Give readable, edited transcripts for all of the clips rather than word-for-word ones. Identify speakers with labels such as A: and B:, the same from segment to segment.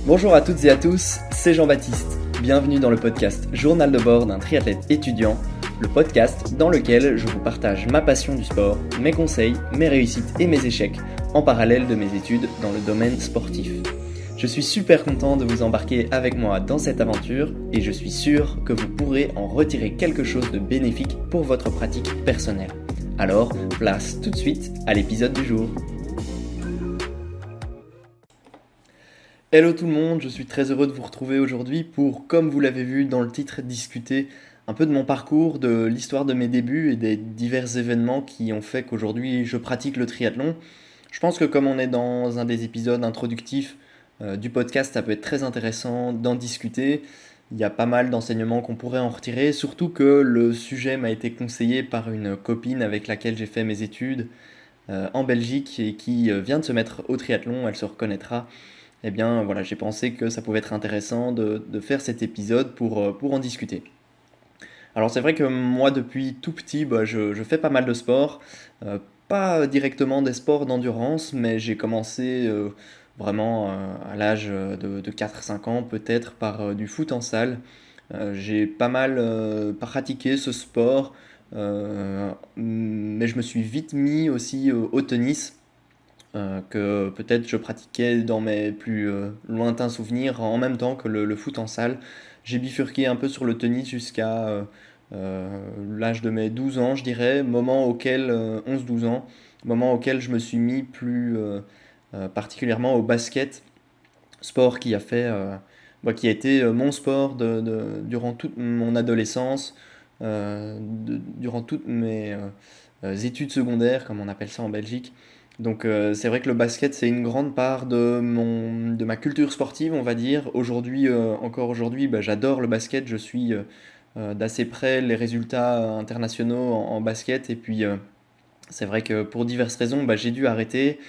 A: Bonjour à toutes et à tous, c'est Jean-Baptiste. Bienvenue dans le podcast Journal de bord d'un triathlète étudiant, le podcast dans lequel je vous partage ma passion du sport, mes conseils, mes réussites et mes échecs en parallèle de mes études dans le domaine sportif. Je suis super content de vous embarquer avec moi dans cette aventure et je suis sûr que vous pourrez en retirer quelque chose de bénéfique pour votre pratique personnelle. Alors, place tout de suite à l'épisode du jour. Hello tout le monde, je suis très heureux de vous retrouver aujourd'hui pour, comme vous l'avez vu dans le titre, discuter un peu de mon parcours, de l'histoire de mes débuts et des divers événements qui ont fait qu'aujourd'hui je pratique le triathlon. Je pense que comme on est dans un des épisodes introductifs du podcast, ça peut être très intéressant d'en discuter. Il y a pas mal d'enseignements qu'on pourrait en retirer, surtout que le sujet m'a été conseillé par une copine avec laquelle j'ai fait mes études en Belgique et qui vient de se mettre au triathlon, elle se reconnaîtra. Eh bien voilà, j'ai pensé que ça pouvait être intéressant de faire cet épisode pour en discuter. Alors c'est vrai que moi depuis tout petit, je fais pas mal de sport. Pas directement des sports d'endurance, mais j'ai commencé vraiment à l'âge de 4-5 ans peut-être par du foot en salle. J'ai pas mal pratiqué ce sport, mais je me suis vite mis aussi au tennis que peut-être je pratiquais dans mes plus lointains souvenirs en même temps que le foot en salle. J'ai bifurqué un peu sur le tennis jusqu'à l'âge de mes 12 ans, je dirais, moment auquel, 11-12 ans, moment auquel je me suis mis plus particulièrement au basket, sport qui a fait, qui a été mon sport durant toute mon adolescence, durant toutes mes études secondaires, comme on appelle ça en Belgique. Donc c'est vrai que le basket, c'est une grande part de ma culture sportive, on va dire. Aujourd'hui, encore aujourd'hui, j'adore le basket. Je suis d'assez près les résultats internationaux en basket. Et puis c'est vrai que pour diverses raisons, j'ai dû arrêter.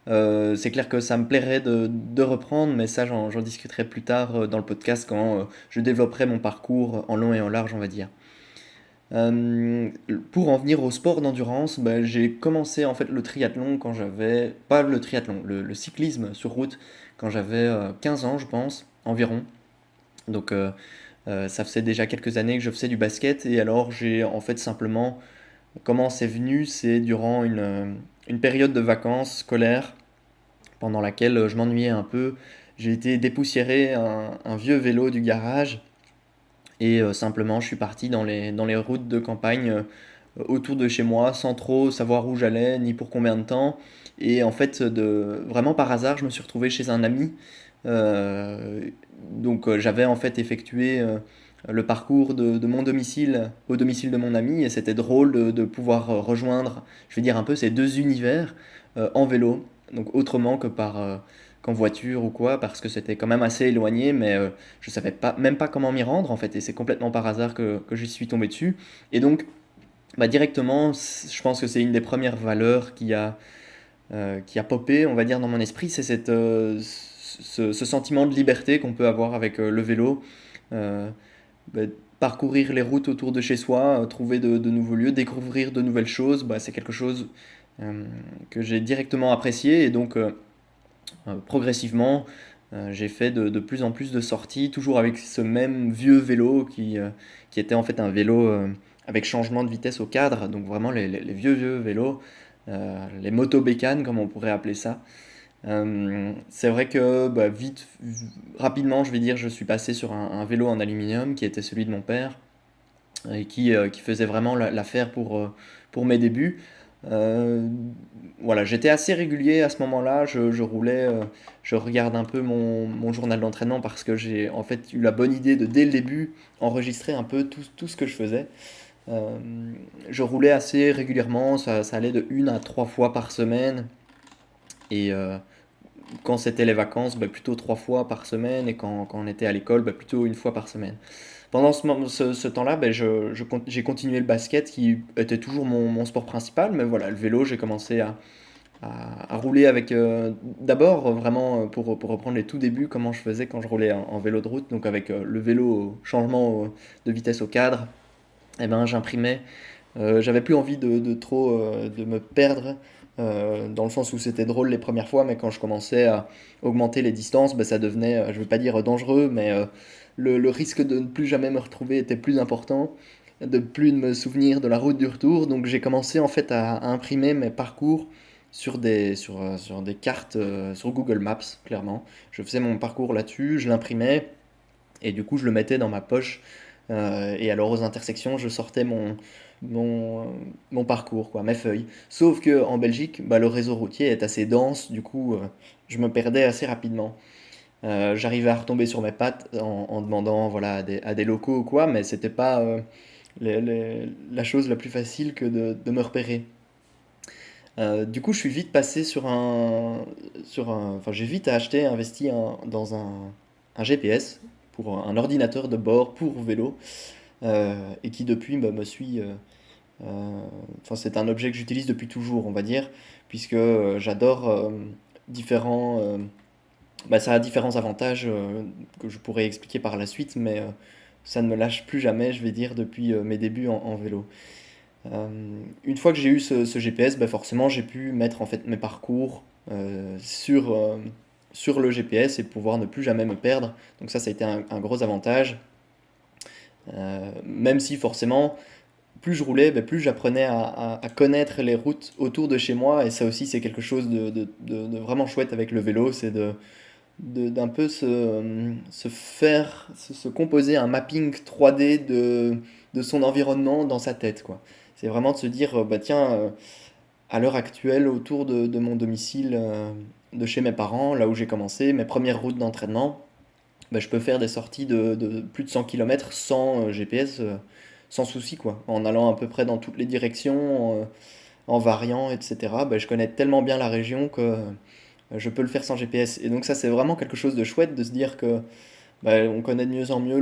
A: C'est clair que ça me plairait de reprendre, mais ça j'en discuterai plus tard dans le podcast quand je développerai mon parcours en long et en large, on va dire. Euh, pour en venir au sport d'endurance, j'ai commencé en fait le triathlon quand j'avais, pas le triathlon, le cyclisme sur route quand j'avais 15 ans je pense, environ. Donc ça faisait déjà quelques années que je faisais du basket et alors j'ai en fait simplement, comment c'est venu, c'est durant une période de vacances scolaires pendant laquelle je m'ennuyais un peu. J'ai été dépoussiérer un vieux vélo du garage et simplement je suis parti dans les routes de campagne autour de chez moi sans trop savoir où j'allais ni pour combien de temps. Et en fait, vraiment par hasard, je me suis retrouvé chez un ami. Euh, J'avais en fait effectué le parcours de mon domicile au domicile de mon ami et c'était drôle de pouvoir rejoindre, je vais dire un peu ces deux univers en vélo, donc autrement que qu'en voiture ou quoi, parce que c'était quand même assez éloigné, mais je savais pas, même pas comment m'y rendre en fait, et c'est complètement par hasard que j'y suis tombé dessus. Et donc directement, je pense que c'est une des premières valeurs qui a popé, on va dire, dans mon esprit, c'est ce sentiment de liberté qu'on peut avoir avec le vélo. Euh, bah, Parcourir les routes autour de chez soi, trouver de nouveaux lieux, découvrir de nouvelles choses, c'est quelque chose euh, que j'ai directement apprécié et donc progressivement j'ai fait de plus en plus de sorties, toujours avec ce même vieux vélo qui était en fait un vélo avec changement de vitesse au cadre, donc vraiment les vieux vélos, les moto-bécanes comme on pourrait appeler ça. C'est vrai que rapidement, je vais dire, je suis passé sur un vélo en aluminium qui était celui de mon père et qui faisait vraiment l'affaire pour mes débuts. Euh, voilà, j'étais assez régulier à ce moment-là. Je roulais, je regarde un peu mon journal d'entraînement parce que j'ai en fait eu la bonne idée de dès le début enregistrer un peu tout ce que je faisais. Euh, je roulais assez régulièrement, ça allait de 1 à 3 fois par semaine. Et quand c'était les vacances, plutôt 3 fois par semaine. Et quand on était à l'école, plutôt 1 fois par semaine. Pendant ce temps-là, j'ai continué le basket qui était toujours mon sport principal. Mais voilà, le vélo, j'ai commencé à rouler avec. D'abord, vraiment, pour reprendre les tout débuts, comment je faisais quand je roulais en vélo de route. Donc avec le vélo, changement de vitesse au cadre, eh ben, j'imprimais. J'avais plus envie de trop de me perdre. dans le sens où c'était drôle les premières fois, mais quand je commençais à augmenter les distances, ben, ça devenait, je vais pas dire dangereux, mais le risque de ne plus jamais me retrouver était plus important, de plus me souvenir de la route du retour. Donc j'ai commencé en fait à imprimer mes parcours sur des cartes, sur Google Maps, clairement. Je faisais mon parcours là-dessus, je l'imprimais, et du coup je le mettais dans ma poche. Et alors aux intersections, je sortais mon, mon parcours, quoi, mes feuilles. Sauf que en Belgique, bah, le réseau routier est assez dense, du coup, je me perdais assez rapidement. J'arrivais à retomber sur mes pattes en demandant voilà, à des locaux ou quoi, mais c'était pas la chose la plus facile que de me repérer. Du coup, je suis vite passé enfin, j'ai vite acheté, investi dans un GPS pour un ordinateur de bord pour vélo, et qui depuis bah, me suit. Enfin, c'est un objet que j'utilise depuis toujours, on va dire, puisque j'adore différents. Bah, ça a différents avantages que je pourrais expliquer par la suite, mais ça ne me lâche plus jamais, je vais dire, depuis mes débuts en vélo. Euh, une fois que j'ai eu ce GPS, bah forcément j'ai pu mettre en fait mes parcours sur le GPS et pouvoir ne plus jamais me perdre. Donc ça a été un gros avantage. Même si forcément, plus je roulais, bah, plus j'apprenais à connaître les routes autour de chez moi. Et ça aussi c'est quelque chose de vraiment chouette avec le vélo, c'est d'un peu se composer un mapping 3D de son environnement dans sa tête, quoi. C'est vraiment de se dire, bah tiens, à l'heure actuelle, autour de mon domicile, de chez mes parents, là où j'ai commencé, mes premières routes d'entraînement, bah, je peux faire des sorties de plus de 100 km sans GPS, sans souci, quoi. En allant à peu près dans toutes les directions, en variant, etc. Bah, je connais tellement bien la région que je peux le faire sans GPS. Et donc ça, c'est vraiment quelque chose de chouette de se dire que bah, on connaît de mieux en mieux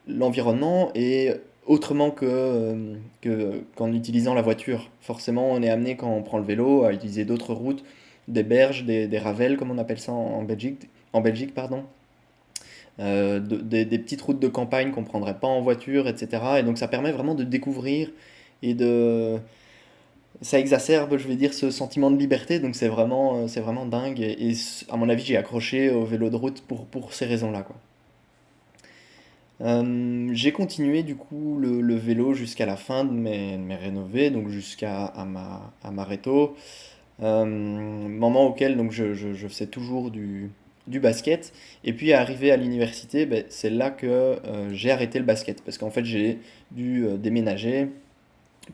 A: l'environnement et autrement qu'en utilisant la voiture. Forcément, on est amené quand on prend le vélo à utiliser d'autres routes, des berges, des ravels comme on appelle ça en Belgique, pardon. Des petites routes de campagne qu'on prendrait pas en voiture, etc. Et donc ça permet vraiment de découvrir et de ça exacerbe, je vais dire, ce sentiment de liberté. Donc c'est vraiment dingue. À mon avis, j'ai accroché au vélo de route pour ces raisons-là, quoi. J'ai continué du coup le vélo jusqu'à la fin de mes rénovés, donc jusqu'à à ma réto. Moment auquel donc je faisais toujours du basket. Et puis arrivé à l'université, ben, c'est là que j'ai arrêté le basket. Parce qu'en fait j'ai dû déménager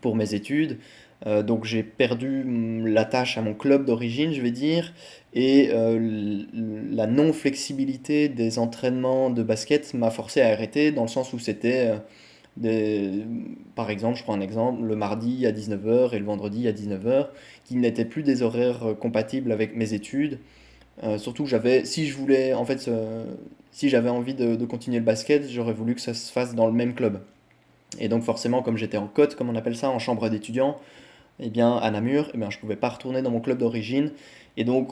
A: pour mes études. Donc j'ai perdu l'attache à mon club d'origine, je vais dire, et la non-flexibilité des entraînements de basket m'a forcé à arrêter dans le sens où c'était, des- par exemple, je prends un exemple, le mardi à 19 heures et le vendredi à 19 heures, qui n'étaient plus des horaires compatibles avec mes études. Surtout que si je voulais, en fait, si j'avais envie de continuer le basket, j'aurais voulu que ça se fasse dans le même club. Et donc forcément, comme j'étais en cote, comme on appelle ça, en chambre d'étudiant, eh bien, à Namur, eh bien, je ne pouvais pas retourner dans mon club d'origine. Et donc,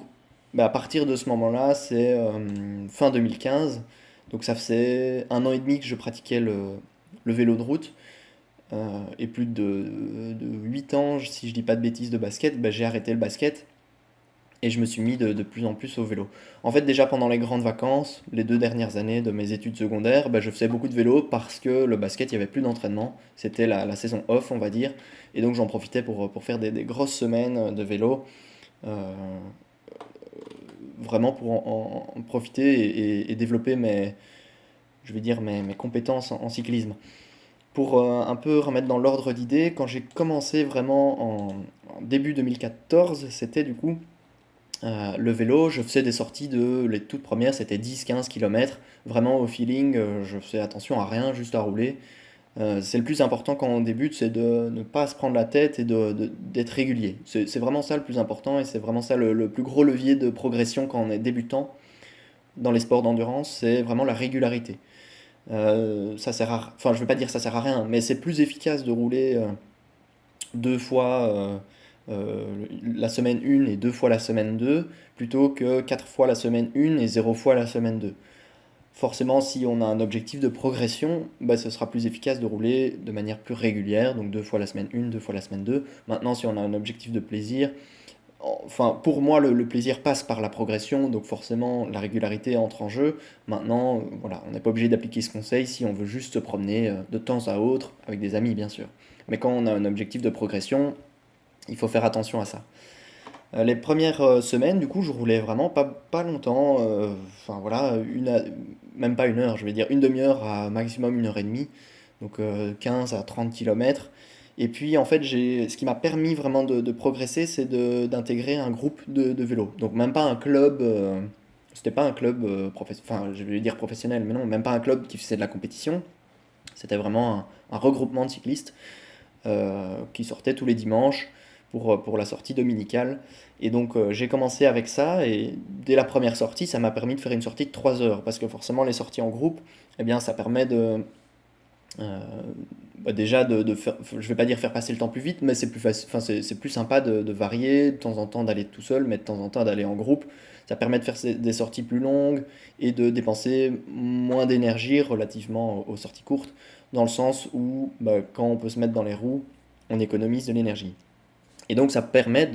A: bah, à partir de ce moment-là, c'est fin 2015. Donc ça faisait un an et demi que je pratiquais le vélo de route. Et plus de 8 ans, si je dis pas de bêtises, de basket, bah, j'ai arrêté le basket. Et je me suis mis de plus en plus au vélo. En fait, déjà pendant les grandes vacances, les 2 dernières années de mes études secondaires, bah, je faisais beaucoup de vélo parce que le basket, il n'y avait plus d'entraînement. C'était la saison off, on va dire. Et donc j'en profitais pour faire des grosses semaines de vélo, euh, vraiment pour en profiter et développer je vais dire mes compétences en cyclisme. Pour un peu remettre dans l'ordre d'idée, quand j'ai commencé vraiment en début 2014, c'était du coup le vélo, je faisais des sorties les toutes premières, c'était 10-15 km. Vraiment au feeling, je faisais attention à rien, juste à rouler. C'est le plus important quand on débute, c'est de ne pas se prendre la tête et d'être régulier. C'est vraiment ça le plus important et c'est vraiment ça le plus gros levier de progression quand on est débutant dans les sports d'endurance, c'est vraiment la régularité. Ça sert enfin, je veux pas dire ça sert à rien, mais c'est plus efficace de rouler 2 fois la semaine 1 et 2 fois la semaine 2 plutôt que 4 fois la semaine 1 et 0 fois la semaine 2. forcément, si on a un objectif de progression, bah, ce sera plus efficace de rouler de manière plus régulière, donc 2 fois la semaine 1, 2 fois la semaine 2. Maintenant, si on a un objectif de plaisir, enfin, pour moi, le plaisir passe par la progression, donc forcément, la régularité entre en jeu. Maintenant, voilà, on n'est pas obligé d'appliquer ce conseil si on veut juste se promener de temps à autre, avec des amis, bien sûr. Mais quand on a un objectif de progression, il faut faire attention à ça. Les premières semaines, du coup, je roulais vraiment pas longtemps, enfin voilà, même pas 1 heure, je vais dire une demi-heure à maximum 1 heure et demie, donc 15 à 30 kilomètres. Et puis en fait, ce qui m'a permis vraiment de progresser, c'est d'intégrer un groupe de vélo. Donc même pas un club, c'était pas un club, enfin je vais dire professionnel, mais non, même pas un club qui faisait de la compétition. C'était vraiment un regroupement de cyclistes qui sortait tous les dimanches pour la sortie dominicale. Et donc j'ai commencé avec ça et dès la première sortie, ça m'a permis de faire une sortie de 3 heures parce que forcément les sorties en groupe, eh bien ça permet euh, déjà de faire, je vais pas dire faire passer le temps plus vite, mais c'est plus facile, enfin c'est plus sympa de varier, de temps en temps d'aller tout seul, mais de temps en temps d'aller en groupe. Ça permet de faire des sorties plus longues et de dépenser moins d'énergie relativement aux sorties courtes, dans le sens où bah, quand on peut se mettre dans les roues, on économise de l'énergie. Et donc ça permet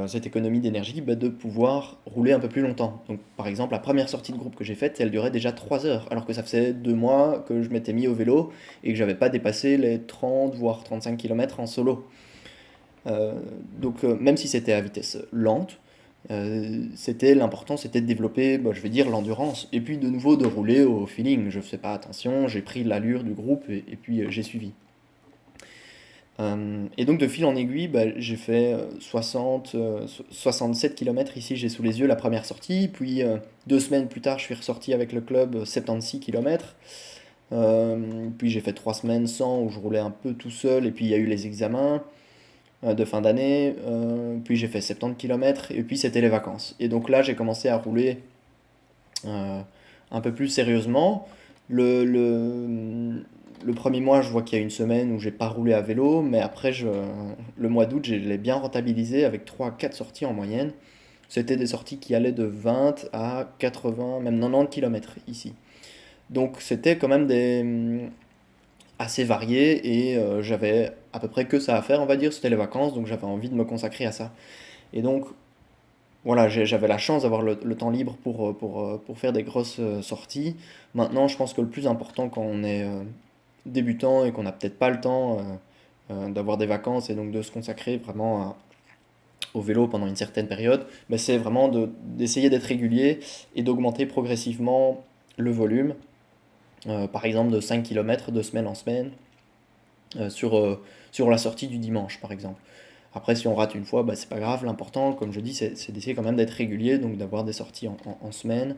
A: cette économie d'énergie, bah, de pouvoir rouler un peu plus longtemps. Donc par exemple, la première sortie de groupe que j'ai faite, elle durait déjà 3 heures, alors que ça faisait 2 mois que je m'étais mis au vélo et que j'avais pas dépassé les 30 voire 35 km en solo. Euh, donc même si c'était à vitesse lente, l'important c'était de développer, bah, je vais dire, l'endurance. Et puis de nouveau de rouler au feeling. Je fais pas attention, j'ai pris l'allure du groupe et puis j'ai suivi. Et donc de fil en aiguille, bah, j'ai fait 67 km ici, j'ai sous les yeux la première sortie, puis 2 semaines plus tard, je suis ressorti avec le club 76 km, puis j'ai fait 3 semaines sans, où je roulais un peu tout seul, et puis il y a eu les examens de fin d'année, puis j'ai fait 70 km, et puis c'était les vacances. Et donc là, j'ai commencé à rouler euh, un peu plus sérieusement. Le premier mois, je vois qu'il y a une semaine où j'ai pas roulé à vélo, mais après, le mois d'août, je l'ai bien rentabilisé avec 3 4 sorties en moyenne. C'était des sorties qui allaient de 20 à 80, même 90 km ici. Donc c'était quand même assez varié et j'avais à peu près que ça à faire, on va dire, c'était les vacances, donc j'avais envie de me consacrer à ça. Et donc voilà, j'avais la chance d'avoir le temps libre pour faire des grosses sorties. Maintenant, je pense que le plus important quand on est débutant et qu'on n'a peut-être pas le temps d'avoir des vacances et donc de se consacrer vraiment au vélo pendant une certaine période, ben c'est vraiment d'essayer d'être régulier et d'augmenter progressivement le volume. Par exemple de 5 km de semaine en semaine sur la sortie du dimanche par exemple. Après, si on rate une fois, bah, c'est pas grave. L'important, comme je dis, c'est d'essayer quand même d'être régulier, donc d'avoir des sorties en semaine.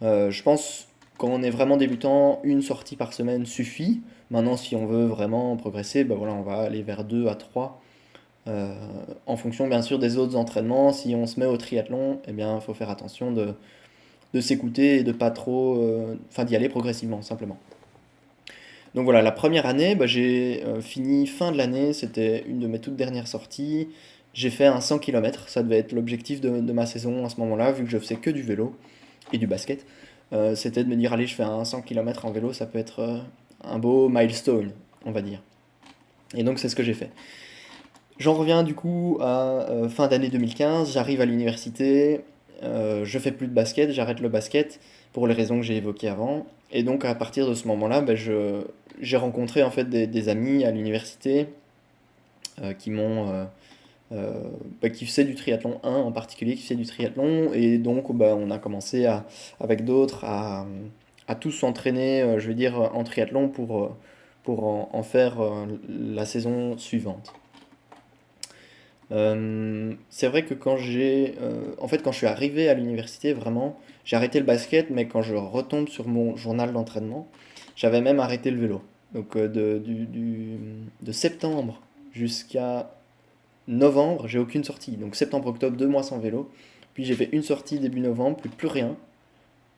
A: Je pense quand on est vraiment débutant, une sortie par semaine suffit. Maintenant, si on veut vraiment progresser, bah voilà, on va aller vers 2 à 3. En fonction bien sûr des autres entraînements. Si on se met au triathlon, eh bien, il faut faire attention de s'écouter et de pas trop, enfin d'y aller progressivement, simplement. Donc voilà, la première année, bah, j'ai fini fin de l'année, c'était une de mes toutes dernières sorties. J'ai fait un 100 km, ça devait être l'objectif de ma saison à ce moment-là, vu que je faisais que du vélo et du basket. C'était de me dire, allez, je fais un 100 km en vélo, ça peut être un beau milestone, on va dire. Et donc c'est ce que j'ai fait. J'en reviens du coup à fin d'année 2015, j'arrive à l'université, je fais plus de basket, j'arrête le basket pour les raisons que j'ai évoquées avant. Et donc à partir de ce moment-là, ben, j'ai rencontré en fait des amis à l'université qui m'ont euh, qui faisaient du triathlon, un en particulier qui faisait du triathlon, et donc ben, on a commencé avec d'autres à tous s'entraîner, je veux dire, en triathlon pour en faire la saison suivante. C'est vrai que en fait, quand je suis arrivé à l'université, vraiment, j'ai arrêté le basket, mais quand je retombe sur mon journal d'entraînement, j'avais même arrêté le vélo. Donc de septembre jusqu'à novembre, j'ai aucune sortie. Donc septembre-octobre, 2 mois sans vélo. Puis j'ai fait une sortie début novembre, puis plus rien.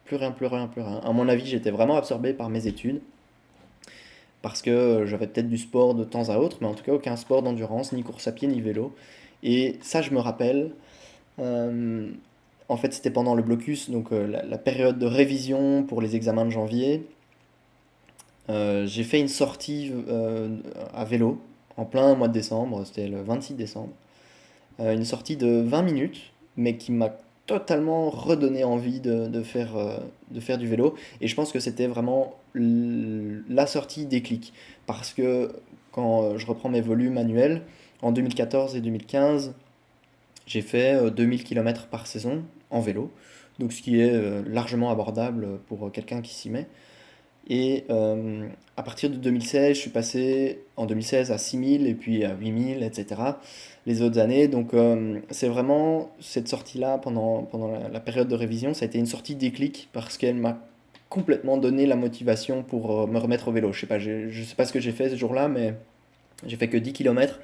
A: Plus rien, plus rien, plus rien. À mon avis, j'étais vraiment absorbé par mes études, parce que j'avais peut-être du sport de temps à autre, mais en tout cas aucun sport d'endurance, ni course à pied, ni vélo. Et ça, je me rappelle, euh, en fait, c'était pendant le blocus, donc la période de révision pour les examens de janvier. J'ai fait une sortie à vélo en plein mois de décembre, c'était le 26 décembre. Une sortie de 20 minutes, mais qui m'a totalement redonné envie de faire du vélo. Et je pense que c'était vraiment la sortie déclic. Parce que quand je reprends mes volumes annuels, en 2014 et 2015, j'ai fait 2000 km par saison en vélo. Donc ce qui est largement abordable pour quelqu'un qui s'y met. Et à partir de 2016, je suis passé en 2016 à 6000 et puis à 8000, etc. Les autres années. Donc c'est vraiment cette sortie-là pendant la période de révision, ça a été une sortie déclic parce qu'elle m'a complètement donné la motivation pour me remettre au vélo. Je sais pas, je sais pas ce que j'ai fait ce jour-là, mais j'ai fait que 10 km.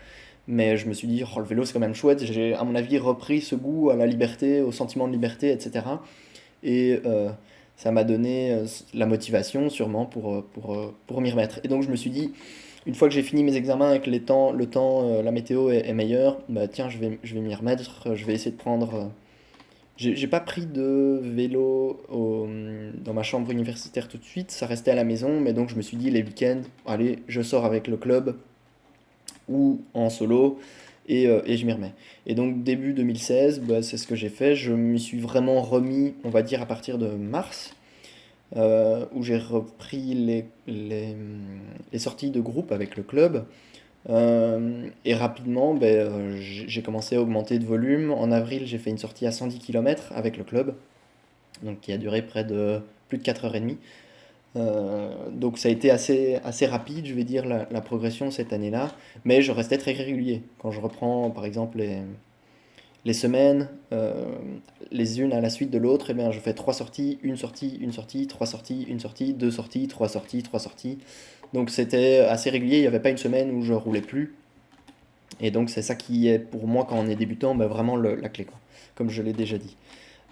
A: Mais je me suis dit, oh, le vélo c'est quand même chouette. J'ai, à mon avis, repris ce goût à la liberté, au sentiment de liberté, etc. Et ça m'a donné la motivation sûrement pour m'y remettre. Et donc je me suis dit, une fois que j'ai fini mes examens et que le temps, la météo est meilleure, bah tiens, je vais m'y remettre, je vais essayer de prendre... j'ai pas pris de vélo dans ma chambre universitaire tout de suite, ça restait à la maison, mais donc je me suis dit les week-ends, allez, je sors avec le club ou en solo et je m'y remets. Et donc début 2016, bah, c'est ce que j'ai fait, je m'y suis vraiment remis, on va dire à partir de mars, où j'ai repris les sorties de groupe avec le club. Et rapidement, ben, j'ai commencé à augmenter de volume. En avril, j'ai fait une sortie à 110 km avec le club, donc qui a duré près de plus de 4h30. Donc ça a été assez rapide, je vais dire, la progression cette année-là, mais je restais très régulier. Quand je reprends, par exemple, les semaines, les unes à la suite de l'autre, eh bien, je fais trois sorties, une sortie, trois sorties, une sortie, deux sorties, trois sorties, trois sorties. Donc c'était assez régulier, il n'y avait pas une semaine où je roulais plus. Et donc c'est ça qui est pour moi quand on est débutant bah, vraiment la clé, quoi, comme je l'ai déjà dit.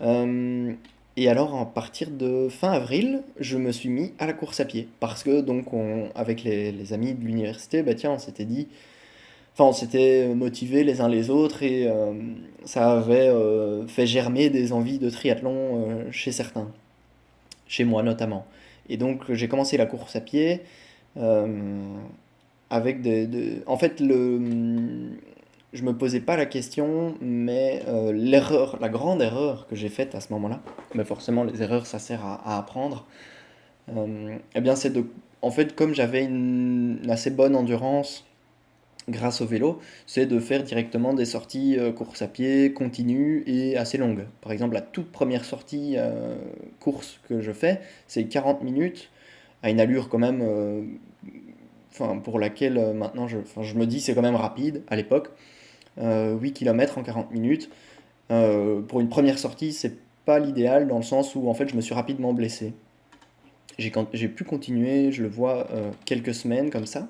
A: Euh, et alors à partir de fin avril, je me suis mis à la course à pied. Parce que donc avec les amis de l'université, bah tiens, on s'était dit, enfin on s'était motivés les uns les autres et ça avait fait germer des envies de triathlon chez certains, chez moi notamment. Et donc j'ai commencé la course à pied. euh, avec En fait, je me posais pas la question, mais la grande erreur que j'ai faite à ce moment-là, mais forcément les erreurs ça sert à apprendre, eh bien c'est de, en fait comme j'avais une assez bonne endurance grâce au vélo, c'est de faire directement des sorties course à pied continues et assez longues. Par exemple, la toute première sortie course que je fais, c'est 40 minutes à une allure quand même enfin, pour laquelle maintenant enfin, je me dis c'est quand même rapide à l'époque. 8 km en 40 minutes. Pour une première sortie, c'est pas l'idéal dans le sens où en fait je me suis rapidement blessé. J'ai pu continuer, je le vois, quelques semaines comme ça.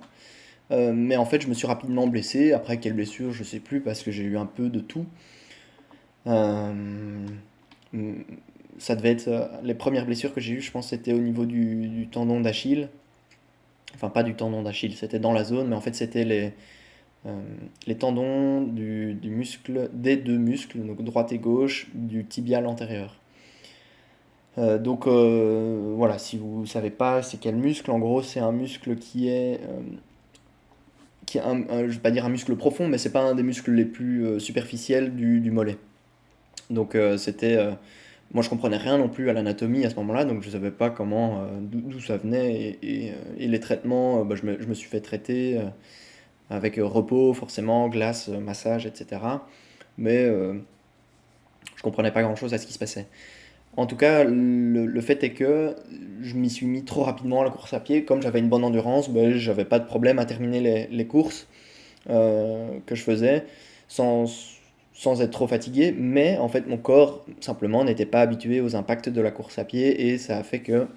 A: Mais en fait, je me suis rapidement blessé. Après, quelle blessure, je sais plus parce que j'ai eu un peu de tout. Euh, Ça devait être les premières blessures que j'ai eues, je pense, c'était au niveau du tendon d'Achille. Enfin, pas du tendon d'Achille, c'était dans la zone, mais en fait, c'était euh, les tendons du muscle, des deux muscles, donc droite et gauche, du tibial antérieur. Donc voilà, si vous ne savez pas c'est quel muscle, en gros c'est un muscle qui est je vais pas dire un muscle profond, mais c'est pas un des muscles les plus superficiels du mollet. Donc moi je comprenais rien non plus à l'anatomie à ce moment-là, donc je savais pas comment, d'où ça venait et les traitements, bah, je me suis fait traiter avec repos forcément, glace, massage, etc. Mais je comprenais pas grand-chose à ce qui se passait. En tout cas, le fait est que je m'y suis mis trop rapidement à la course à pied. Comme j'avais une bonne endurance, ben, j'avais pas de problème à terminer les courses que je faisais sans, sans être trop fatigué. Mais en fait, mon corps simplement n'était pas habitué aux impacts de la course à pied et ça a fait que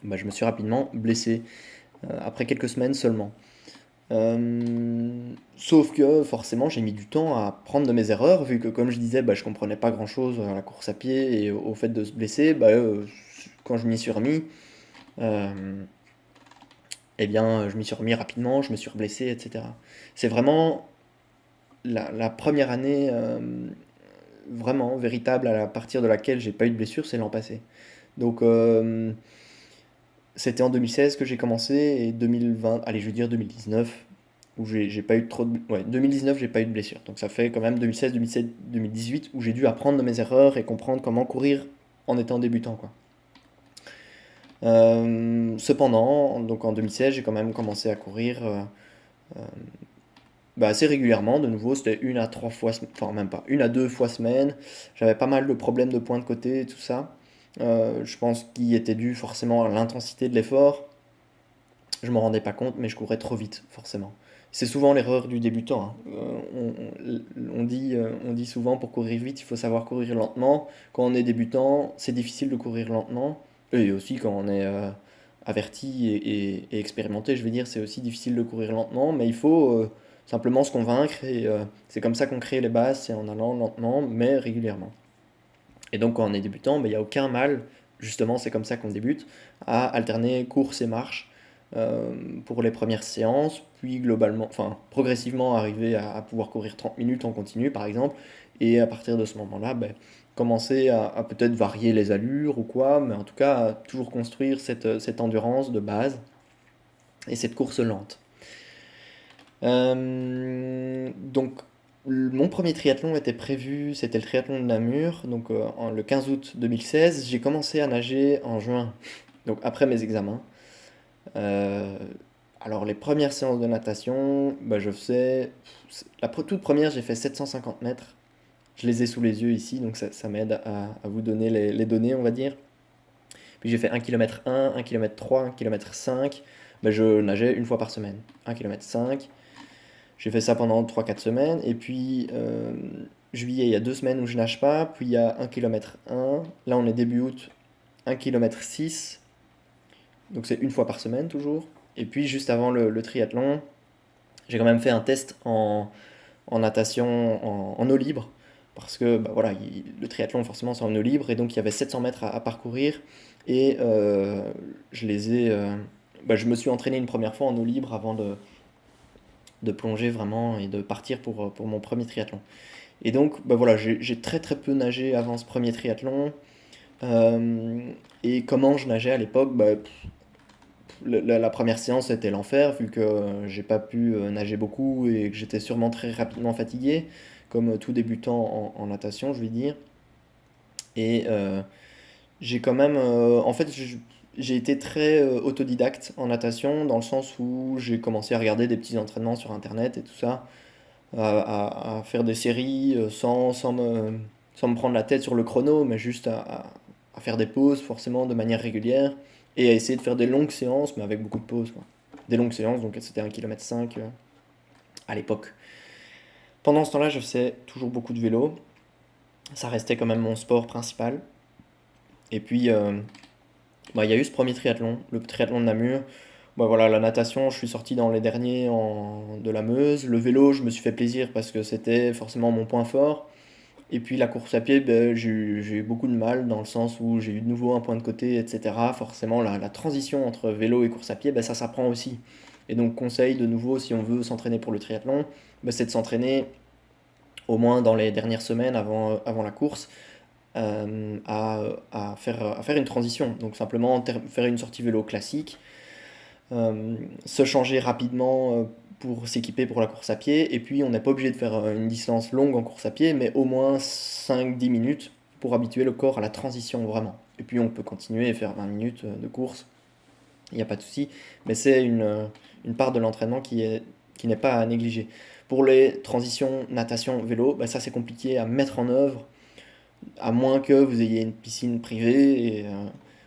A: ben, je me suis rapidement blessé après quelques semaines seulement. Sauf que forcément j'ai mis du temps à apprendre de mes erreurs, vu que comme je disais, bah, je comprenais pas grand-chose à la course à pied et au fait de se blesser, bah, quand je m'y suis remis, euh, eh bien je m'y suis remis rapidement, je me suis reblessé, etc. C'est vraiment la première année, vraiment véritable à partir de laquelle j'ai pas eu de blessure, c'est l'an passé. Donc c'était en 2016 que j'ai commencé et 2020, allez je vais dire 2019, où j'ai pas eu trop de... Ouais, 2019 j'ai pas eu de blessure. Donc ça fait quand même 2016, 2017, 2018 où j'ai dû apprendre de mes erreurs et comprendre comment courir en étant débutant, quoi. Cependant, donc en 2016, j'ai quand même commencé à courir bah, assez régulièrement. De nouveau, c'était une à trois fois, enfin même pas, une à deux fois semaine. J'avais pas mal de problèmes de points de côté et tout ça. Je pense qu'il était dû forcément à l'intensité de l'effort. Je m'en rendais pas compte, mais je courais trop vite, forcément. C'est souvent l'erreur du débutant, hein. On dit souvent pour courir vite, il faut savoir courir lentement. Quand on est débutant, c'est difficile de courir lentement. Et aussi quand on est averti et expérimenté, je veux dire, c'est aussi difficile de courir lentement. Mais il faut simplement se convaincre et c'est comme ça qu'on crée les bases, c'est en allant lentement, mais régulièrement. Et donc quand on est débutant, ben, il n'y a aucun mal, justement c'est comme ça qu'on débute, à alterner course et marche euh, pour les premières séances, puis globalement, enfin progressivement arriver à pouvoir courir 30 minutes en continu par exemple, et à partir de ce moment-là, ben, commencer à peut-être varier les allures ou quoi, mais en tout cas à toujours construire cette endurance de base et cette course lente. Donc, mon premier triathlon était prévu, c'était le triathlon de Namur, donc le 15 août 2016. J'ai commencé à nager en juin, donc après mes examens. Euh, alors, les premières séances de natation, bah, je faisais. Toute première, j'ai fait 750 mètres. Je les ai sous les yeux ici, donc ça m'aide à vous donner les données, on va dire. Puis j'ai fait 1 km 1 km 3, 1 km 5. Bah, je nageais une fois par semaine. 1 km 5. J'ai fait ça pendant 3 4 semaines. Et puis, juillet, il y a 2 semaines où je nage pas. Puis il y a 1 km 1. Là, on est début août, 1 km 6. Donc c'est une fois par semaine toujours. Et puis, juste avant le triathlon, j'ai quand même fait un test en natation en eau libre. Parce que bah, voilà, le triathlon, forcément, c'est en eau libre. Et donc, il y avait 700 mètres à parcourir. Et je les ai. Bah, je me suis entraîné une première fois en eau libre avant de plonger vraiment et de partir pour mon premier triathlon. Et donc, bah voilà, j'ai très très peu nagé avant ce premier triathlon. Euh, et comment je nageais à l'époque, bah, la première séance était l'enfer, vu que j'ai pas pu nager beaucoup et que j'étais sûrement très rapidement fatigué, comme tout débutant en natation, je vais dire. Et j'ai quand même, en fait, j'ai été très autodidacte en natation, dans le sens où j'ai commencé à regarder des petits entraînements sur Internet et tout ça. À faire des séries sans me prendre la tête sur le chrono, mais juste à faire des pauses forcément de manière régulière et à essayer de faire des longues séances, mais avec beaucoup de pauses, quoi. Des longues séances, donc c'était 1 km 5 à l'époque. Pendant ce temps-là, je faisais toujours beaucoup de vélo. Ça restait quand même mon sport principal. Et puis, bah, il y a eu ce premier triathlon, le triathlon de Namur. Bah, voilà, la natation, je suis sorti dans les derniers de la Meuse. Le vélo, je me suis fait plaisir parce que c'était forcément mon point fort. Et puis la course à pied, ben, j'ai eu beaucoup de mal dans le sens où j'ai eu de nouveau un point de côté, etc. Forcément, la transition entre vélo et course à pied, ben, ça s'apprend aussi. Et donc, conseil de nouveau, si on veut s'entraîner pour le triathlon, ben, c'est de s'entraîner au moins dans les dernières semaines avant la course à faire une transition. Donc, simplement faire une sortie vélo classique, se changer rapidement pour s'équiper pour la course à pied. Et puis, on n'est pas obligé de faire une distance longue en course à pied, mais au moins 5 10 minutes pour habituer le corps à la transition vraiment. Et puis, on peut continuer et faire 20 minutes de course, il n'y a pas de souci. Mais c'est une part de l'entraînement qui n'est pas à négliger. Pour les transitions natation, vélo, bah ça c'est compliqué à mettre en œuvre, à moins que vous ayez une piscine privée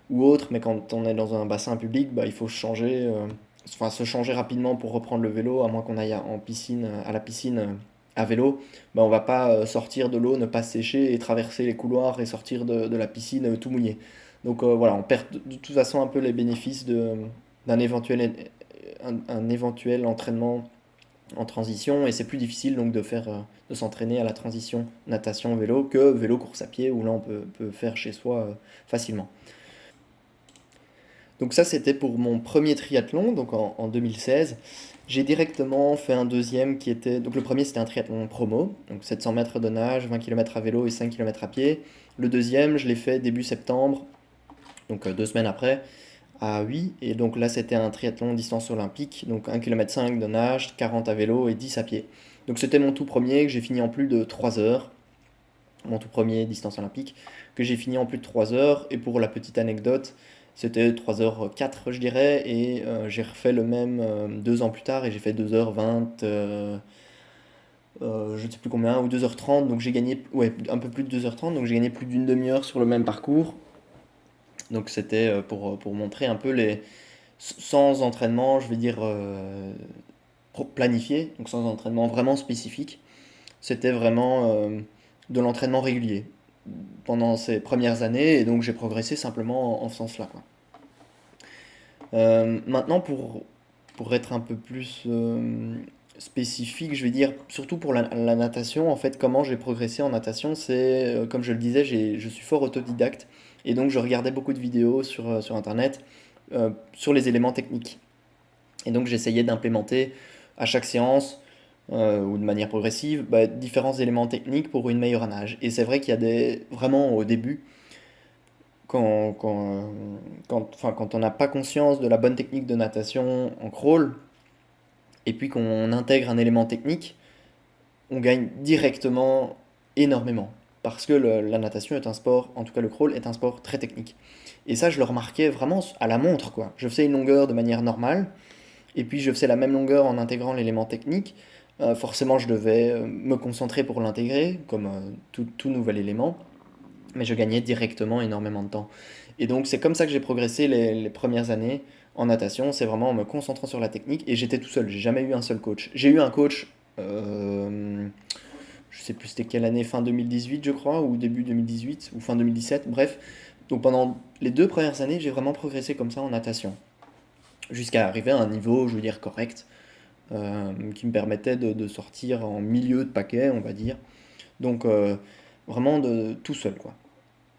A: ou autre, mais quand on est dans un bassin public, bah, il faut enfin, se changer rapidement pour reprendre le vélo, à moins qu'on aille en piscine, à la piscine à vélo, bah, on va pas sortir de l'eau, ne pas sécher et traverser les couloirs et sortir de la piscine tout mouillé. Donc voilà, on perd de toute façon un peu les bénéfices d'un un éventuel entraînement en transition et c'est plus difficile donc de s'entraîner à la transition natation vélo que vélo course à pied où là on peut faire chez soi facilement. Donc ça, c'était pour mon premier triathlon, donc en 2016. J'ai directement fait un deuxième qui était... Donc le premier, c'était un triathlon promo, donc 700 mètres de nage, 20 km à vélo et 5 km à pied. Le deuxième, je l'ai fait début septembre, donc 2 semaines après, à 8. Et donc là, c'était un triathlon distance olympique, donc 1,5 km de nage, 40 à vélo et 10 à pied. Donc c'était mon tout premier, que j'ai fini en plus de 3 heures, mon tout premier distance olympique, que j'ai fini en plus de 3 heures. Et pour la petite anecdote, c'était 3h04 je dirais, et j'ai refait le même 2 ans plus tard, et j'ai fait 2h20, je ne sais plus combien, ou 2h30, donc j'ai gagné, ouais, un peu plus de 2h30, donc j'ai gagné plus d'une demi-heure sur le même parcours. Donc c'était pour montrer un peu sans entraînement, je vais dire planifié, donc sans entraînement vraiment spécifique. C'était vraiment de l'entraînement régulier pendant ces premières années, et donc j'ai progressé simplement en ce sens-là, quoi. Maintenant, pour être un peu plus spécifique, je vais dire, surtout pour la natation, en fait, comment j'ai progressé en natation, c'est, comme je le disais, je suis fort autodidacte, et donc je regardais beaucoup de vidéos sur Internet sur les éléments techniques. Et donc j'essayais d'implémenter à chaque séance, ou de manière progressive, bah, différents éléments techniques pour une meilleure nage. Et c'est vrai qu'il y a vraiment au début, quand, quand, euh, enfin, quand on n'a pas conscience de la bonne technique de natation en crawl, et puis qu'on intègre un élément technique, on gagne directement énormément. Parce que la natation est un sport, en tout cas le crawl est un sport très technique. Et ça, je le remarquais vraiment à la montre, quoi. Je faisais une longueur de manière normale, et puis je faisais la même longueur en intégrant l'élément technique. Forcément, je devais me concentrer pour l'intégrer, comme tout nouvel élément, mais je gagnais directement énormément de temps. Et donc, c'est comme ça que j'ai progressé les premières années en natation, c'est vraiment en me concentrant sur la technique, et j'étais tout seul, j'ai jamais eu un seul coach. J'ai eu un coach, je sais plus c'était quelle année, fin 2018 je crois, ou début 2018, ou fin 2017, bref. Donc pendant les 2 premières années, j'ai vraiment progressé comme ça en natation, jusqu'à arriver à un niveau, je veux dire, correct, qui me permettait de sortir en milieu de paquet, on va dire. Donc vraiment tout seul, quoi.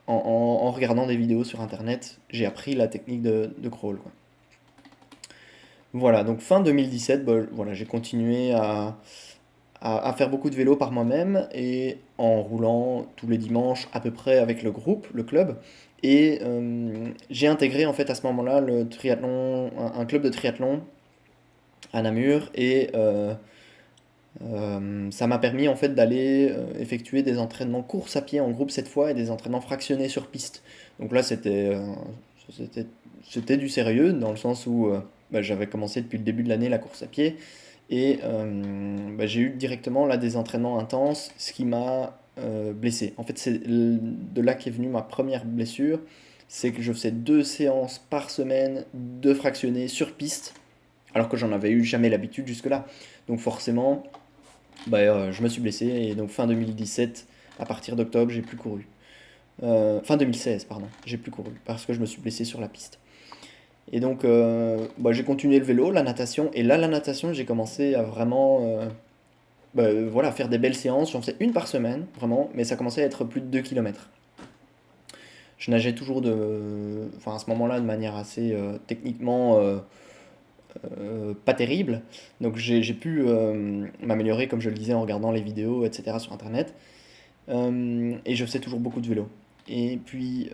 A: En regardant des vidéos sur internet, j'ai appris la technique de crawl, quoi. Voilà, donc fin 2017, bah, voilà, j'ai continué à faire beaucoup de vélo par moi-même, et en roulant tous les dimanches à peu près avec le groupe, le club. Et j'ai intégré en fait à ce moment-là le triathlon, un club de triathlon à Namur, et ça m'a permis en fait d'aller effectuer des entraînements course à pied en groupe cette fois, et des entraînements fractionnés sur piste. Donc là c'était c'était du sérieux, dans le sens où bah, j'avais commencé depuis le début de l'année la course à pied, et bah, j'ai eu directement là des entraînements intenses, ce qui m'a blessé. En fait, c'est de là qu'est venue ma première blessure, c'est que je faisais 2 séances par semaine de fractionnés sur piste, alors que j'en avais eu jamais l'habitude jusque-là. Donc forcément, bah, je me suis blessé, et donc fin 2017, à partir d'octobre, j'ai plus couru. Fin 2016, pardon, j'ai plus couru parce que je me suis blessé sur la piste. Et donc, bah, j'ai continué le vélo, la natation, et là, la natation, j'ai commencé à vraiment, bah, voilà, faire des belles séances. J'en faisais une par semaine, vraiment, mais ça commençait à être plus de 2 km. Je nageais toujours enfin, à ce moment-là, de manière assez techniquement pas terrible. Donc, j'ai pu m'améliorer, comme je le disais, en regardant les vidéos, etc., sur Internet. Et je faisais toujours beaucoup de vélo. Et puis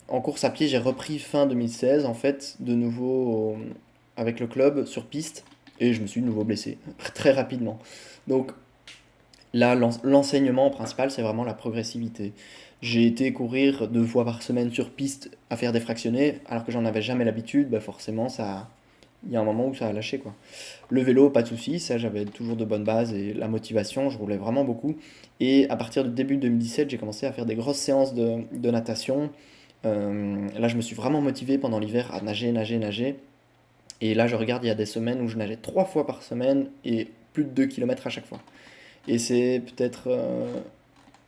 A: en course à pied, j'ai repris fin 2016 en fait, de nouveau avec le club sur piste, et je me suis de nouveau blessé très rapidement. Donc là, l'enseignement principal, c'est vraiment la progressivité. J'ai été courir 2 fois par semaine sur piste à faire des fractionnés, alors que j'en avais jamais l'habitude, bah forcément, il y a un moment où ça a lâché, quoi. Le vélo, pas de souci, ça j'avais toujours de bonnes bases, et la motivation, je roulais vraiment beaucoup. Et à partir du début 2017, j'ai commencé à faire des grosses séances de natation. Là, je me suis vraiment motivé pendant l'hiver à nager, nager, nager. Et là, je regarde, il y a des semaines où je nageais 3 fois par semaine, et plus de 2 km à chaque fois. Et c'est peut-être,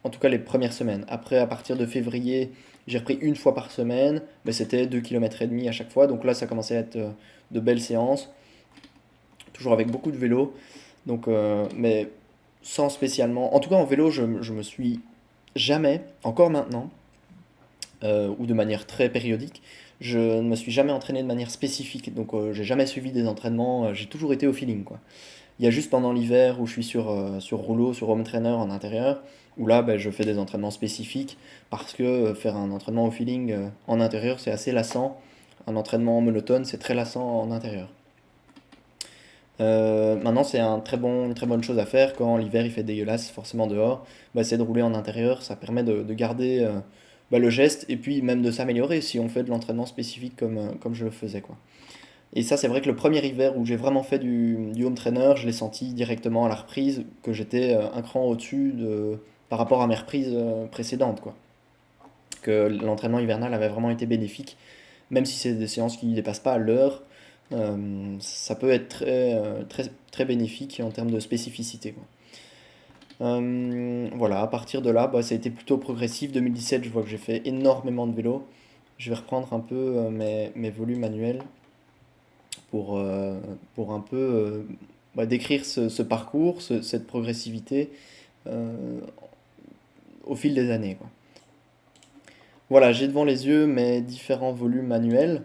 A: en tout cas, les premières semaines. Après, à partir de février, j'ai repris une fois par semaine, mais c'était 2,5 km à chaque fois. Donc là, ça commençait à être de belles séances, toujours avec beaucoup de vélo. Donc, mais sans spécialement. En tout cas, en vélo, je me suis jamais, encore maintenant, ou de manière très périodique. Je ne me suis jamais entraîné de manière spécifique, donc j'ai jamais suivi des entraînements, j'ai toujours été au feeling, quoi. Il y a juste pendant l'hiver où je suis sur rouleau, sur home trainer en intérieur, où là ben, je fais des entraînements spécifiques parce que faire un entraînement au feeling en intérieur c'est assez lassant. Un entraînement monotone c'est très lassant en intérieur. Maintenant c'est une très bonne chose à faire quand l'hiver il fait dégueulasse forcément dehors. Bah, c'est de rouler en intérieur, ça permet de garder bah, le geste et puis même de s'améliorer si on fait de l'entraînement spécifique comme je le faisais quoi. Et ça, c'est vrai que le premier hiver où j'ai vraiment fait du home trainer, je l'ai senti directement à la reprise, que j'étais un cran au-dessus par rapport à mes reprises précédentes, quoi. Que l'entraînement hivernal avait vraiment été bénéfique, même si c'est des séances qui ne dépassent pas l'heure, ça peut être très bénéfique en termes de spécificité, quoi. Voilà, à partir de là, bah, ça a été plutôt progressif. 2017, je vois que j'ai fait énormément de vélo. Je vais reprendre un peu mes volumes annuels pour, euh, pour un peu bah, décrire ce parcours, cette progressivité euh, au fil des années, quoi. Voilà, j'ai devant les yeux mes différents volumes annuels.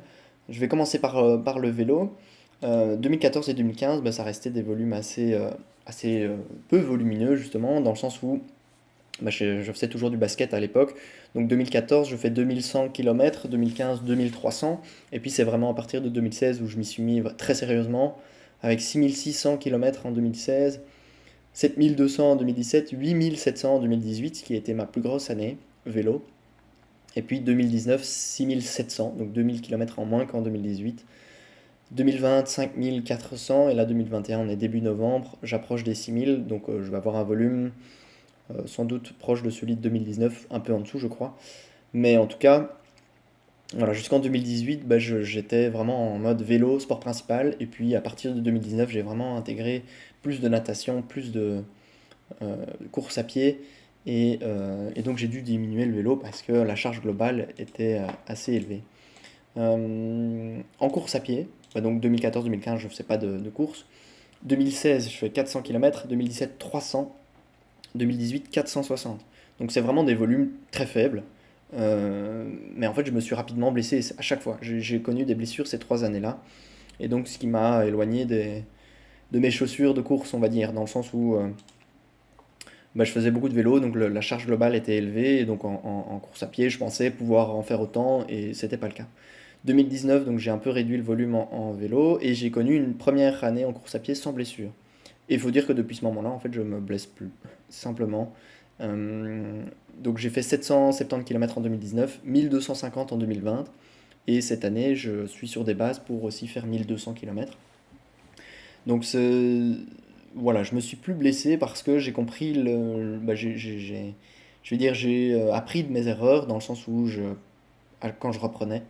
A: Je vais commencer par le vélo. 2014 et 2015, bah, ça restait des volumes assez peu volumineux, justement, dans le sens où bah, je faisais toujours du basket à l'époque. Donc 2014, je fais 2100 km, 2015, 2300. Et puis c'est vraiment à partir de 2016 où je m'y suis mis très sérieusement, avec 6600 km en 2016, 7200 en 2017, 8700 en 2018, ce qui a été ma plus grosse année vélo. Et puis 2019, 6700, donc 2000 km en moins qu'en 2018. 2020, 5400, et là 2021, on est début novembre, j'approche des 6000, donc je vais avoir un volume sans doute proche de celui de 2019, un peu en dessous je crois. Mais en tout cas, voilà, jusqu'en 2018, bah, j'étais vraiment en mode vélo, sport principal, et puis à partir de 2019, j'ai vraiment intégré plus de natation, plus de course à pied, et donc j'ai dû diminuer le vélo parce que la charge globale était assez élevée. En course à pied, bah, donc 2014-2015, je ne faisais pas de course. 2016, je fais 400 km, 2017, 300, 2018, 460. Donc c'est vraiment des volumes très faibles. Mais en fait, je me suis rapidement blessé à chaque fois. J'ai connu des blessures ces 3 années-là. Et donc, ce qui m'a éloigné de mes chaussures de course, on va dire, dans le sens où bah, je faisais beaucoup de vélo, donc la charge globale était élevée. Et donc, en course à pied, je pensais pouvoir en faire autant, et c'était pas le cas. 2019, donc j'ai un peu réduit le volume en vélo, et j'ai connu une première année en course à pied sans blessure. Et il faut dire que depuis ce moment-là, en fait, je me blesse plus, simplement. Euh, donc j'ai fait 770 km en 2019, 1250 en 2020, et cette année, je suis sur des bases pour aussi faire 1200 km. Donc voilà, je me suis plus blessé parce que j'ai compris bah, je vais dire, j'ai appris de mes erreurs dans le sens où quand je reprenais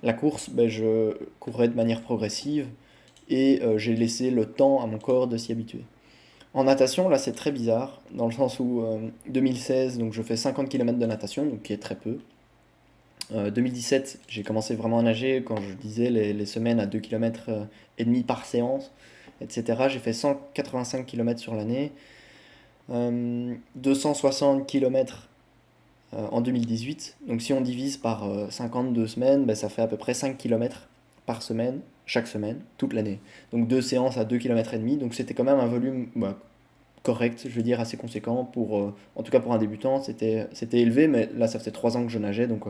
A: la course, bah, je courais de manière progressive et j'ai laissé le temps à mon corps de s'y habituer. En natation, là, c'est très bizarre, dans le sens où 2016, donc je fais 50 km de natation, donc qui est très peu. 2017, j'ai commencé vraiment à nager quand je disais les semaines à 2 km et demi par séance, etc. J'ai fait 185 km sur l'année, 260 km en 2018. Donc si on divise par 52 semaines, ben, ça fait à peu près 5 km par semaine, chaque semaine, toute l'année. Donc deux séances à 2 km et demi. Donc c'était quand même un volume bah, correct, je veux dire assez conséquent en tout cas pour un débutant, c'était élevé, mais là ça faisait 3 ans que je nageais, donc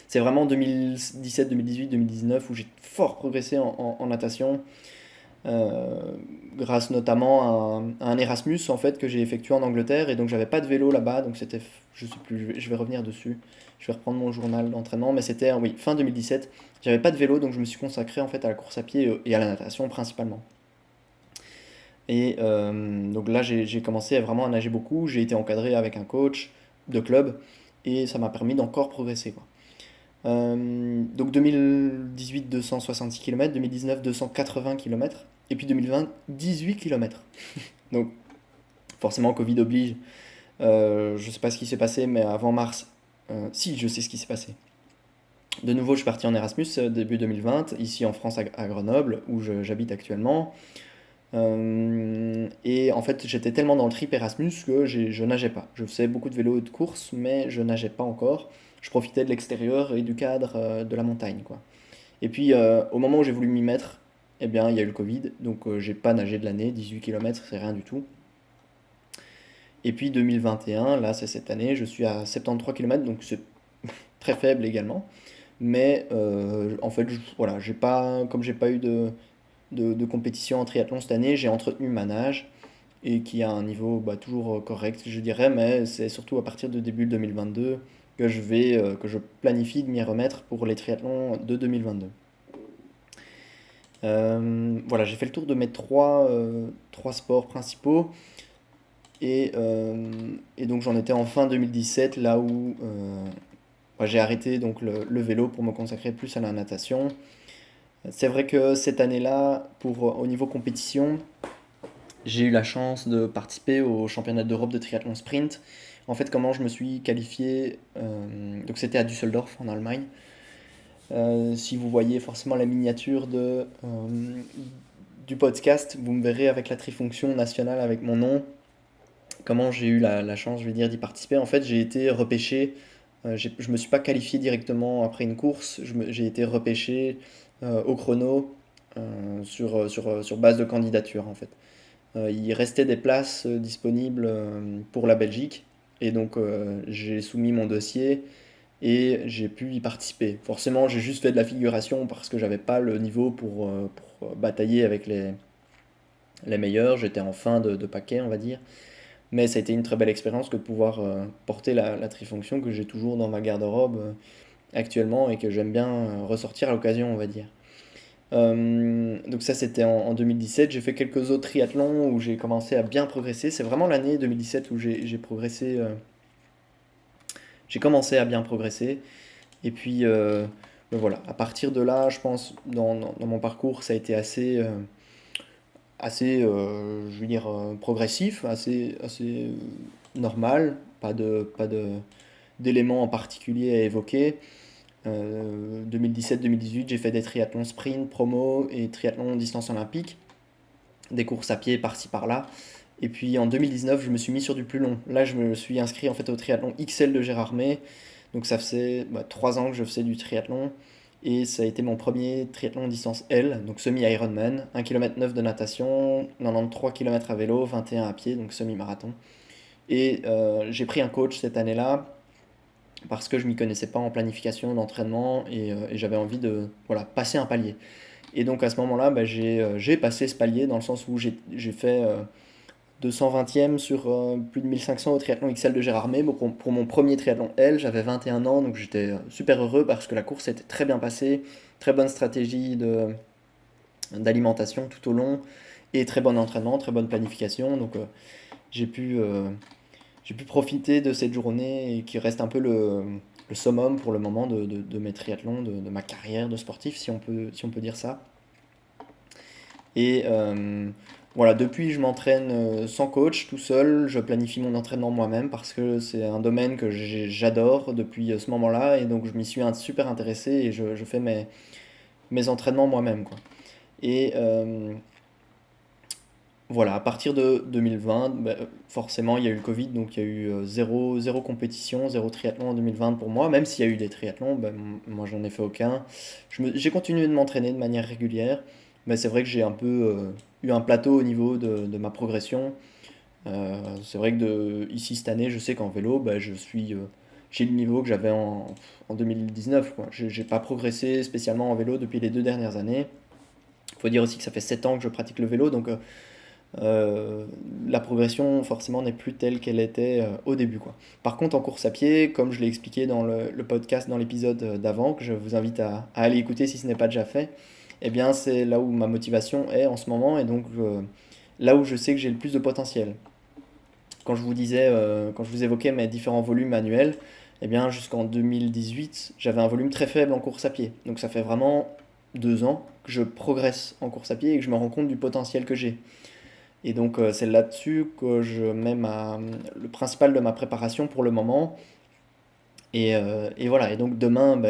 A: c'est vraiment 2017, 2018, 2019 où j'ai fort progressé en natation, euh, grâce notamment à un Erasmus en fait que j'ai effectué en Angleterre, et donc j'avais pas de vélo là-bas, donc c'était, je sais plus, je vais revenir dessus, je vais reprendre mon journal d'entraînement, mais c'était oui fin 2017, j'avais pas de vélo, donc je me suis consacré en fait à la course à pied et à la natation principalement. Et donc là, j'ai commencé vraiment à nager beaucoup. J'ai été encadré avec un coach de club et ça m'a permis d'encore progresser, quoi. Donc 2018, 266 km, 2019, 280 km, et puis 2020, 18 km. Donc forcément, Covid oblige. Je sais pas ce qui s'est passé, mais avant mars, si, je sais ce qui s'est passé. De nouveau, je suis parti en Erasmus début 2020, ici en France, à Grenoble, où j'habite actuellement. Et en fait, j'étais tellement dans le trip Erasmus que je nageais pas. Je faisais beaucoup de vélo et de course, mais je nageais pas encore. je profitais de l'extérieur et du cadre de la montagne, quoi. Et puis au moment où j'ai voulu m'y mettre, eh bien il y a eu le Covid, donc j'ai pas nagé de l'année, 18 km c'est rien du tout. Et puis 2021, là c'est cette année, je suis à 73 km, donc c'est très faible également. Mais en fait, voilà, comme j'ai pas eu de compétition en triathlon cette année, j'ai entretenu ma nage et qui a un niveau toujours correct, je dirais, mais c'est surtout à partir de début 2022 que je planifie de m'y remettre pour les triathlons de 2022. Voilà, j'ai fait le tour de mes trois sports principaux et donc j'en étais en fin 2017, là où j'ai arrêté donc le vélo pour me consacrer plus à la natation. C'est vrai que cette année-là, au niveau compétition, j'ai eu la chance de participer au championnat d'Europe de triathlon sprint. En fait, comment je me suis qualifié, donc c'était à Düsseldorf en Allemagne. Si vous voyez forcément la miniature du podcast, vous me verrez avec la trifonction nationale avec mon nom. Comment j'ai eu la chance, je vais dire, d'y participer. En fait, j'ai été repêché. Je me suis pas qualifié directement après une course. J'ai été repêché au chrono sur base de candidature en fait. Il restait des places disponibles pour la Belgique et donc j'ai soumis mon dossier et j'ai pu y participer. Forcément, j'ai juste fait de la figuration parce que j'avais pas le niveau pour batailler avec les meilleurs. J'étais en fin de paquet, on va dire. Mais ça a été une très belle expérience que de pouvoir porter la trifonction que j'ai toujours dans ma garde-robe actuellement et que j'aime bien ressortir à l'occasion, on va dire. Donc ça c'était en 2017. J'ai fait quelques autres triathlons où j'ai commencé à bien progresser. C'est vraiment l'année 2017 où j'ai progressé. J'ai commencé à bien progresser. Et puis voilà, à partir de là, je pense, dans mon parcours, ça a été assez je veux dire, progressif, assez normal. D'éléments en particulier à évoquer. 2017-2018, j'ai fait des triathlons sprint, promo et triathlon distance olympique, des courses à pied par-ci par-là. Et puis en 2019, je me suis mis sur du plus long. Là, je me suis inscrit en fait au triathlon XL de Gérardmer. Donc ça faisait 3 ans que je faisais du triathlon. Et ça a été mon premier triathlon distance L, donc semi-Ironman, 1 km 9 de natation, 93 km à vélo, 21 à pied, donc semi-marathon. Et j'ai pris un coach cette année-là parce que je m'y connaissais pas en planification d'entraînement et j'avais envie de voilà, passer un palier. Et donc à ce moment-là, j'ai passé ce palier dans le sens où j'ai fait 220e sur plus de 1500 au triathlon XL de Gérardmer. Bon, pour mon premier triathlon L, j'avais 21 ans, donc j'étais super heureux parce que la course était très bien passée, très bonne stratégie d'alimentation tout au long et très bon entraînement, très bonne planification. Donc j'ai pu, euh, j'ai pu profiter de cette journée et qui reste un peu le summum pour le moment de mes triathlons, de ma carrière de sportif, si on peut dire ça. Et voilà, depuis, je m'entraîne sans coach, tout seul. Je planifie mon entraînement moi-même parce que c'est un domaine que j'adore depuis ce moment-là. Et donc, je m'y suis super intéressé et je fais mes entraînements moi-même, quoi. Et voilà, à partir de 2020, forcément, il y a eu le Covid, donc il y a eu zéro compétition, zéro triathlon en 2020 pour moi. Même s'il y a eu des triathlons, moi, j'en ai fait aucun. J'ai continué de m'entraîner de manière régulière, mais c'est vrai que j'ai un peu eu un plateau au niveau de ma progression. C'est vrai que ici, cette année, je sais qu'en vélo, j'ai le niveau que j'avais en 2019, quoi. J'ai pas progressé spécialement en vélo depuis les 2 dernières années. Il faut dire aussi que ça fait 7 ans que je pratique le vélo, donc euh, la progression forcément n'est plus telle qu'elle était au début, quoi. Par contre, en course à pied, comme je l'ai expliqué dans le podcast, dans l'épisode d'avant, que je vous invite à aller écouter si ce n'est pas déjà fait, eh bien c'est là où ma motivation est en ce moment et donc là où je sais que j'ai le plus de potentiel. Quand je vous évoquais mes différents volumes annuels, eh bien jusqu'en 2018, j'avais un volume très faible en course à pied. Donc ça fait vraiment 2 ans que je progresse en course à pied et que je me rends compte du potentiel que j'ai. Et donc c'est là-dessus que je mets le principal de ma préparation pour le moment. Et voilà, et donc demain,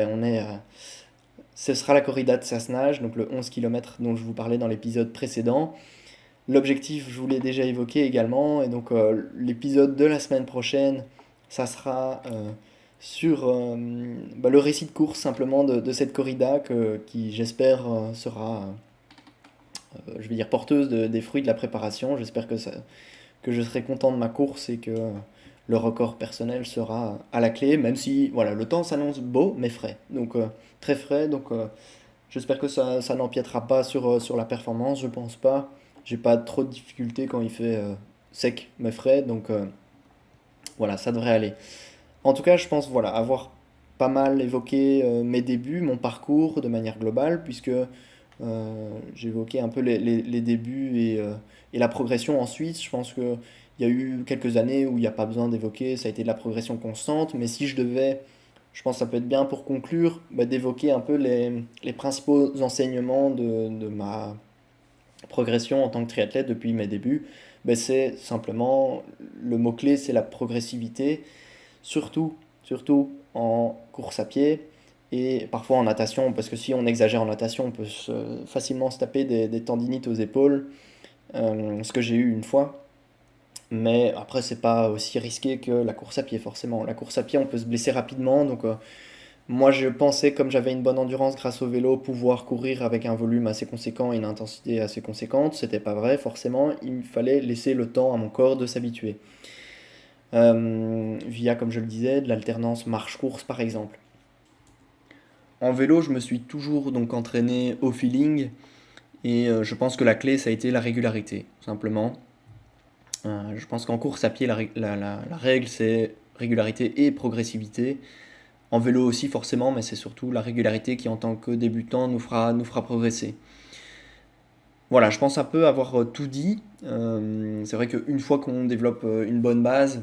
A: ce sera la corrida de Sassenage, donc le 11 km dont je vous parlais dans l'épisode précédent. L'objectif, je vous l'ai déjà évoqué également, et donc l'épisode de la semaine prochaine, ça sera sur le récit de course simplement de cette corrida qui j'espère sera, je vais dire, porteuse des fruits de la préparation. J'espère que je serai content de ma course et que le record personnel sera à la clé, même si voilà, le temps s'annonce beau mais frais. Donc très frais, donc j'espère que ça n'empiétera pas sur la performance, je pense pas. J'ai pas trop de difficultés quand il fait sec mais frais, donc voilà, ça devrait aller. En tout cas, je pense voilà, avoir pas mal évoqué mes débuts, mon parcours de manière globale, puisque j'ai évoqué un peu les débuts et la progression ensuite. Je pense qu'il y a eu quelques années où il n'y a pas besoin d'évoquer, ça a été de la progression constante, mais si je devais, je pense que ça peut être bien pour conclure, d'évoquer un peu les principaux enseignements de ma progression en tant que triathlète depuis mes débuts. C'est simplement, le mot-clé, c'est la progressivité, surtout en course à pied et parfois en natation, parce que si on exagère en natation, on peut facilement se taper des tendinites aux épaules, ce que j'ai eu une fois. Mais après, c'est pas aussi risqué que la course à pied, forcément. La course à pied, on peut se blesser rapidement, donc moi, je pensais, comme j'avais une bonne endurance grâce au vélo, pouvoir courir avec un volume assez conséquent et une intensité assez conséquente. C'était pas vrai, forcément. Il fallait laisser le temps à mon corps de s'habituer. Via, comme je le disais, de l'alternance marche-course, par exemple. En vélo, je me suis toujours donc entraîné au feeling et je pense que la clé, ça a été la régularité, simplement. Je pense qu'en course à pied, la règle, c'est régularité et progressivité. En vélo aussi forcément, mais c'est surtout la régularité qui en tant que débutant nous fera progresser. Voilà, je pense un peu avoir tout dit. C'est vrai qu'une fois qu'on développe une bonne base,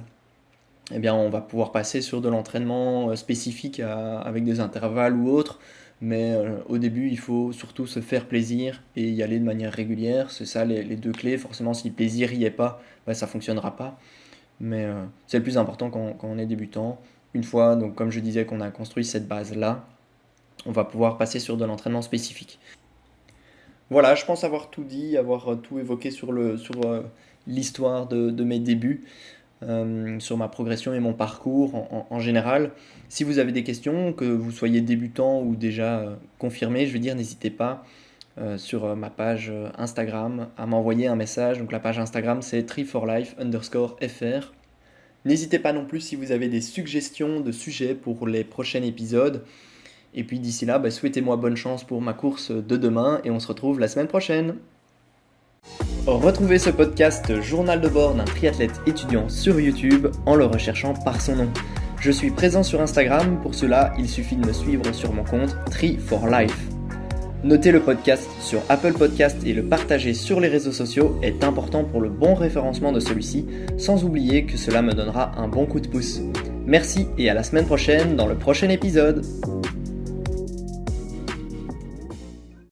A: eh bien, on va pouvoir passer sur de l'entraînement spécifique avec des intervalles ou autres. Mais au début, il faut surtout se faire plaisir et y aller de manière régulière. C'est ça les deux clés. Forcément, si le plaisir n'y est pas, ça ne fonctionnera pas. Mais c'est le plus important quand on est débutant. Une fois, donc, comme je disais, qu'on a construit cette base-là, on va pouvoir passer sur de l'entraînement spécifique. Voilà, je pense avoir tout dit, avoir tout évoqué sur l'histoire de mes débuts, sur ma progression et mon parcours en général. Si vous avez des questions, que vous soyez débutant ou déjà confirmé, je veux dire, n'hésitez pas sur ma page Instagram à m'envoyer un message. Donc la page Instagram, c'est tri4life_fr. N'hésitez pas non plus si vous avez des suggestions de sujets pour les prochains épisodes. Et puis d'ici là, souhaitez-moi bonne chance pour ma course de demain et on se retrouve la semaine prochaine. Retrouvez ce podcast Journal de bord d'un triathlète étudiant sur YouTube en le recherchant par son nom. Je suis présent sur Instagram, pour cela il suffit de me suivre sur mon compte Tri4Life. Noter le podcast sur Apple Podcast et le partager sur les réseaux sociaux est important pour le bon référencement de celui-ci, sans oublier que cela me donnera un bon coup de pouce. Merci et à la semaine prochaine dans le prochain épisode.